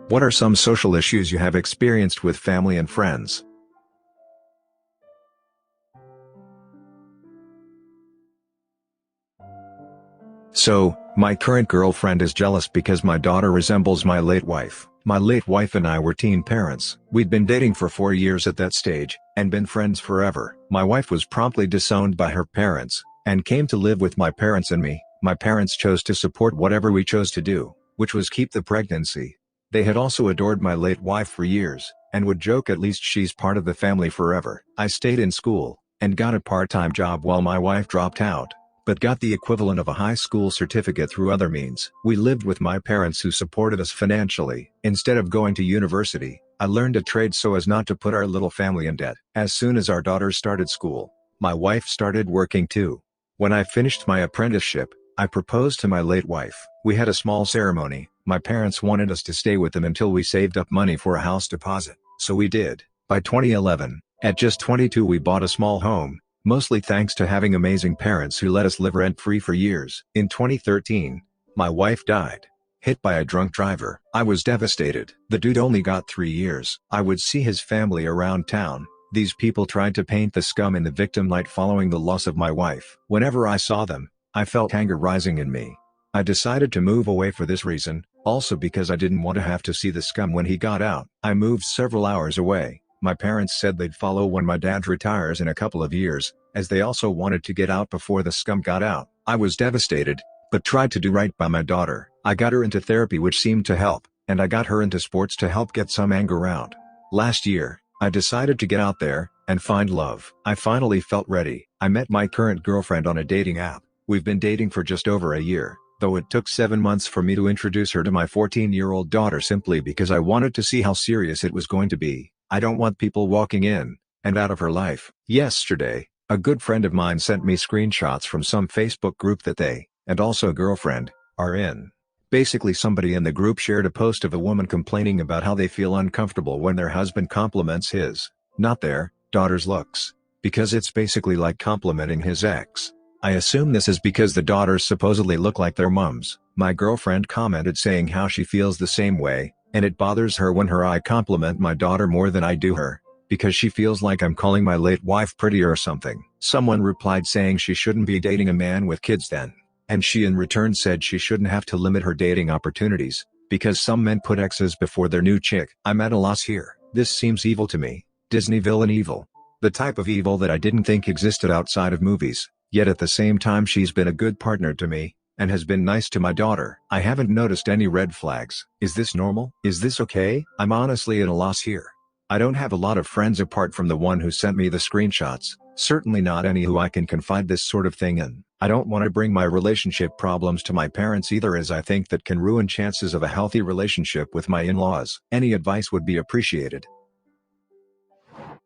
What are some social issues you have experienced with family and friends? So, my current girlfriend is jealous because my daughter resembles my late wife. My late wife and I were teen parents. We'd been dating for 4 years at that stage, and been friends forever. My wife was promptly disowned by her parents, and came to live with my parents and me. My parents chose to support whatever we chose to do, which was keep the pregnancy. They had also adored my late wife for years, and would joke at least she's part of the family forever. I stayed in school, and got a part-time job while my wife dropped out, but got the equivalent of a high school certificate through other means. We lived with my parents who supported us financially. Instead of going to university, I learned a trade so as not to put our little family in debt. As soon as our daughters started school, my wife started working too. When I finished my apprenticeship, I proposed to my late wife. We had a small ceremony. My parents wanted us to stay with them until we saved up money for a house deposit, so we did. By 2011, at just 22, we bought a small home, mostly thanks to having amazing parents who let us live rent-free for years. In 2013, my wife died, hit by a drunk driver. I was devastated. The dude only got 3 years. I would see his family around town. These people tried to paint the scum in the victim light following the loss of my wife. Whenever I saw them, I felt anger rising in me. I decided to move away for this reason, also because I didn't want to have to see the scum when he got out. I moved several hours away. My parents said they'd follow when my dad retires in a couple of years, as they also wanted to get out before the scum got out. I was devastated, but tried to do right by my daughter. I got her into therapy, which seemed to help, and I got her into sports to help get some anger out. Last year, I decided to get out there and find love. I finally felt ready. I met my current girlfriend on a dating app. We've been dating for just over a year, though it took 7 months for me to introduce her to my 14-year-old daughter simply because I wanted to see how serious it was going to be. I don't want people walking in and out of her life. Yesterday, a good friend of mine sent me screenshots from some Facebook group that they, and also a girlfriend, are in. Basically, somebody in the group shared a post of a woman complaining about how they feel uncomfortable when their husband compliments his, not their, daughter's looks, because it's basically like complimenting his ex. I assume this is because the daughters supposedly look like their mums. My girlfriend commented saying how she feels the same way, and it bothers her when I compliment my daughter more than I do her, because she feels like I'm calling my late wife pretty or something. Someone replied saying she shouldn't be dating a man with kids then, and she in return said she shouldn't have to limit her dating opportunities, because some men put exes before their new chick. I'm at a loss here. This seems evil to me. Disney villain evil. The type of evil that I didn't think existed outside of movies. Yet at the same time she's been a good partner to me, and has been nice to my daughter. I haven't noticed any red flags. Is this normal? Is this okay? I'm honestly at a loss here. I don't have a lot of friends apart from the one who sent me the screenshots, certainly not any who I can confide this sort of thing in. I don't want to bring my relationship problems to my parents either, as I think that can ruin chances of a healthy relationship with my in-laws. Any advice would be appreciated.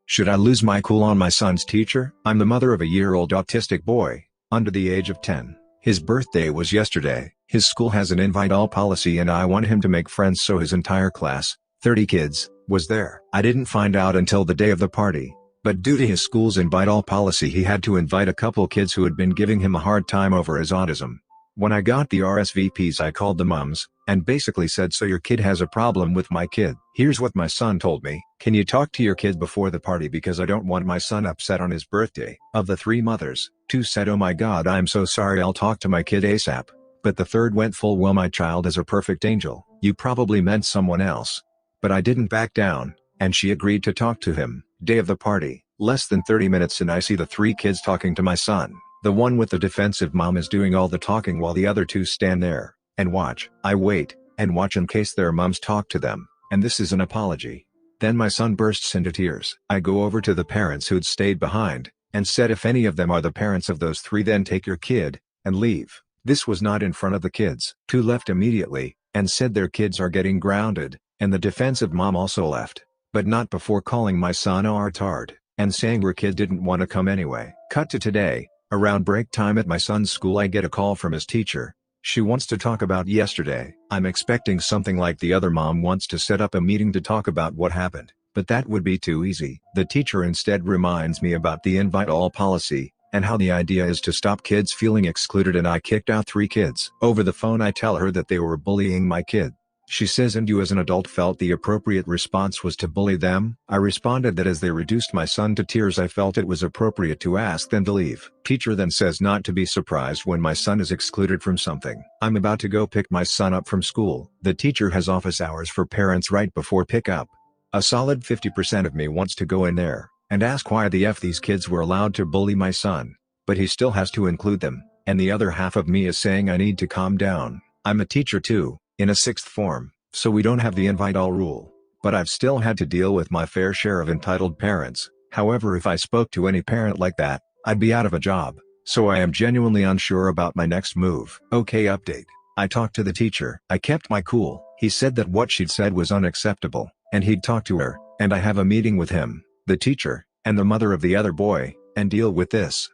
Should I lose my cool on my son's teacher? I'm the mother of a year-old autistic boy, under the age of 10. His birthday was yesterday. His school has an invite-all policy and I want him to make friends, so his entire class, 30 kids, was there. I didn't find out until the day of the party, but due to his school's invite-all policy he had to invite a couple kids who had been giving him a hard time over his autism. When I got the RSVPs I called the mums, and basically said, so your kid has a problem with my kid. Here's what my son told me. Can you talk to your kid before the party, because I don't want my son upset on his birthday. Of the 3 mothers, 2 said, oh my god, I'm so sorry, I'll talk to my kid ASAP. But the third went full, well, my child is a perfect angel. You probably meant someone else. But I didn't back down, and she agreed to talk to him. Day of the party, less than 30 minutes and I see the 3 kids talking to my son. The one with the defensive mom is doing all the talking while the other 2 stand there and watch. I wait and watch in case their moms talk to them, and this is an apology. Then my son bursts into tears. I go over to the parents who'd stayed behind, and said, if any of them are the parents of those 3, then take your kid and leave. This was not in front of the kids. 2 left immediately, and said their kids are getting grounded, and the defensive mom also left, but not before calling my son a retard, and saying her kid didn't want to come anyway. Cut to today. Around break time at my son's school I get a call from his teacher. She wants to talk about yesterday. I'm expecting something like the other mom wants to set up a meeting to talk about what happened, but that would be too easy. The teacher instead reminds me about the invite-all policy, and how the idea is to stop kids feeling excluded, and I kicked out 3 kids. Over the phone I tell her that they were bullying my kid. She says, and you as an adult felt the appropriate response was to bully them? I responded that as they reduced my son to tears I felt it was appropriate to ask them to leave. Teacher then says not to be surprised when my son is excluded from something. I'm about to go pick my son up from school. The teacher has office hours for parents right before pickup. A solid 50% of me wants to go in there and ask why the F these kids were allowed to bully my son. But he still has to include them, and the other half of me is saying I need to calm down. I'm a teacher too, in a sixth form, so we don't have the invite all rule. But I've still had to deal with my fair share of entitled parents. However, if I spoke to any parent like that, I'd be out of a job. So I am genuinely unsure about my next move. Okay, update. I talked to the teacher. I kept my cool. He said that what she'd said was unacceptable, and he'd talk to her, and I have a meeting with him, the teacher, and the mother of the other boy, and deal with this.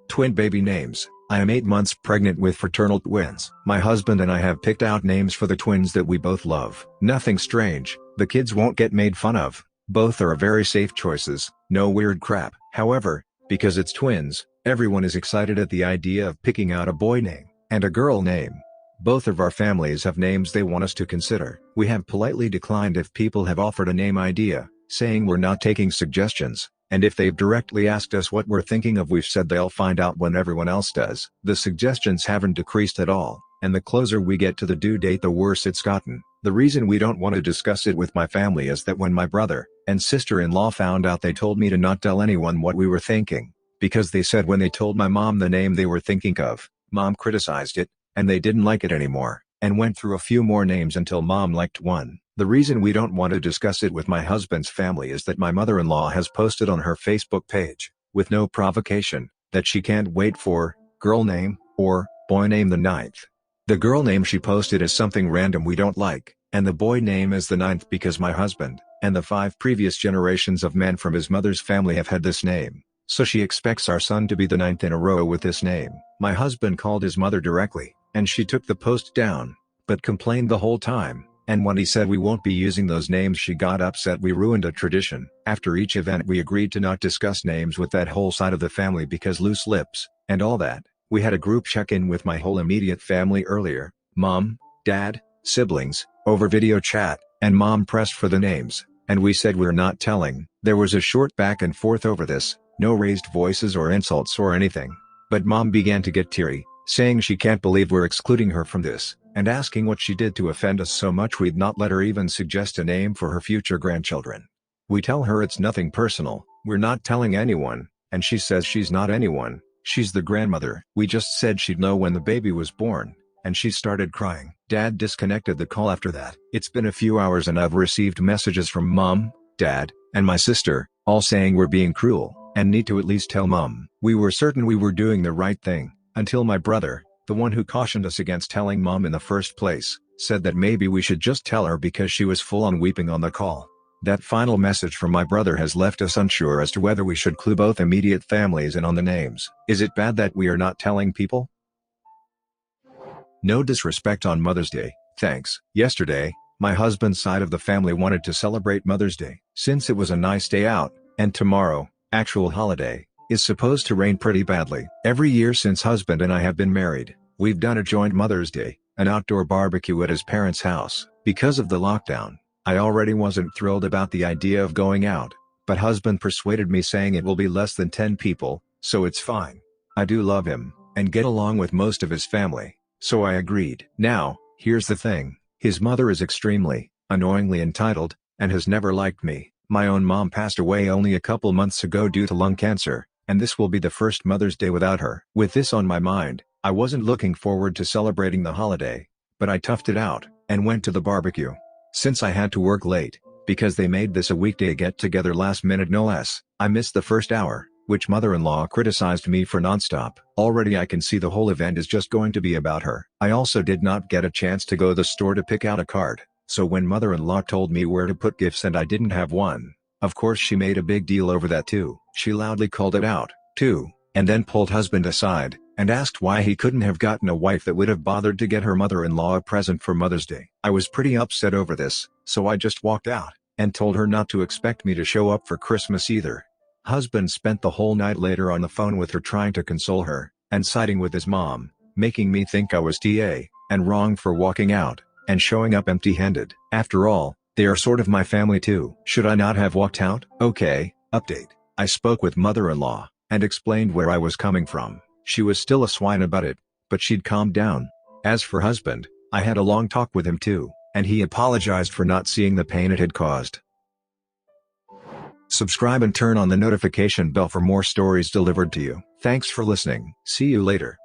Twin baby names. I am 8 months pregnant with fraternal twins. My husband and I have picked out names for the twins that we both love. Nothing strange, the kids won't get made fun of. Both are very safe choices, no weird crap. However, because it's twins, everyone is excited at the idea of picking out a boy name and a girl name. Both of our families have names they want us to consider. We have politely declined if people have offered a name idea, saying we're not taking suggestions. And if they've directly asked us what we're thinking of, we've said they'll find out when everyone else does. The suggestions haven't decreased at all, and the closer we get to the due date the worse it's gotten. The reason we don't want to discuss it with my family is that when my brother and sister-in-law found out, they told me to not tell anyone what we were thinking, because they said when they told my mom the name they were thinking of, mom criticized it, and they didn't like it anymore, and went through a few more names until mom liked one. The reason we don't want to discuss it with my husband's family is that my mother-in-law has posted on her Facebook page, with no provocation, that she can't wait for girl name or boy name the 9th. The girl name she posted is something random we don't like, and the boy name is the 9th because my husband and the 5 previous generations of men from his mother's family have had this name, so she expects our son to be the 9th in a row with this name. My husband called his mother directly, and she took the post down, but complained the whole time. And when he said we won't be using those names, she got upset we ruined a tradition. After each event we agreed to not discuss names with that whole side of the family because loose lips, and all that. We had a group check-in with my whole immediate family earlier, mom, dad, siblings, over video chat, and mom pressed for the names, and we said we're not telling. There was a short back and forth over this, no raised voices or insults or anything. But mom began to get teary, saying she can't believe we're excluding her from this, and asking what she did to offend us so much we'd not let her even suggest a name for her future grandchildren. We tell her it's nothing personal, we're not telling anyone, and she says she's not anyone, she's the grandmother. We just said she'd know when the baby was born, and she started crying. Dad disconnected the call after that. It's been a few hours and I've received messages from mom, dad, and my sister, all saying we're being cruel, and need to at least tell mom. We were certain we were doing the right thing, until my brother, the one who cautioned us against telling mom in the first place, said that maybe we should just tell her because she was full on weeping on the call. That final message from my brother has left us unsure as to whether we should clue both immediate families in on the names. Is it bad that we are not telling people? No disrespect on Mother's Day, thanks. Yesterday, my husband's side of the family wanted to celebrate Mother's Day. Since it was a nice day out, and tomorrow, actual holiday, is supposed to rain pretty badly. Every year since husband and I have been married, we've done a joint Mother's Day, an outdoor barbecue at his parents' house. Because of the lockdown, I already wasn't thrilled about the idea of going out, but husband persuaded me saying it will be less than 10 people, so it's fine. I do love him, and get along with most of his family, so I agreed. Now, here's the thing, his mother is extremely, annoyingly entitled, and has never liked me. My own mom passed away only a couple months ago due to lung cancer, and this will be the first Mother's Day without her. With this on my mind, I wasn't looking forward to celebrating the holiday, but I toughed it out, and went to the barbecue. Since I had to work late, because they made this a weekday get-together last minute no less, I missed the first hour, which mother-in-law criticized me for nonstop. Already I can see the whole event is just going to be about her. I also did not get a chance to go to the store to pick out a card, so when mother-in-law told me where to put gifts and I didn't have one, of course she made a big deal over that too. She loudly called it out, too, and then pulled husband aside, and asked why he couldn't have gotten a wife that would have bothered to get her mother-in-law a present for Mother's Day. I was pretty upset over this, so I just walked out, and told her not to expect me to show up for Christmas either. Husband spent the whole night later on the phone with her trying to console her, and siding with his mom, making me think I was TA. and wrong for walking out and showing up empty-handed. After all, they are sort of my family too. Should I not have walked out? Okay, update. I spoke with mother-in-law and explained where I was coming from. She was still a swine about it, but she'd calmed down. As for husband, I had a long talk with him too, and he apologized for not seeing the pain it had caused. Subscribe and turn on the notification bell for more stories delivered to you. Thanks for listening. See you later.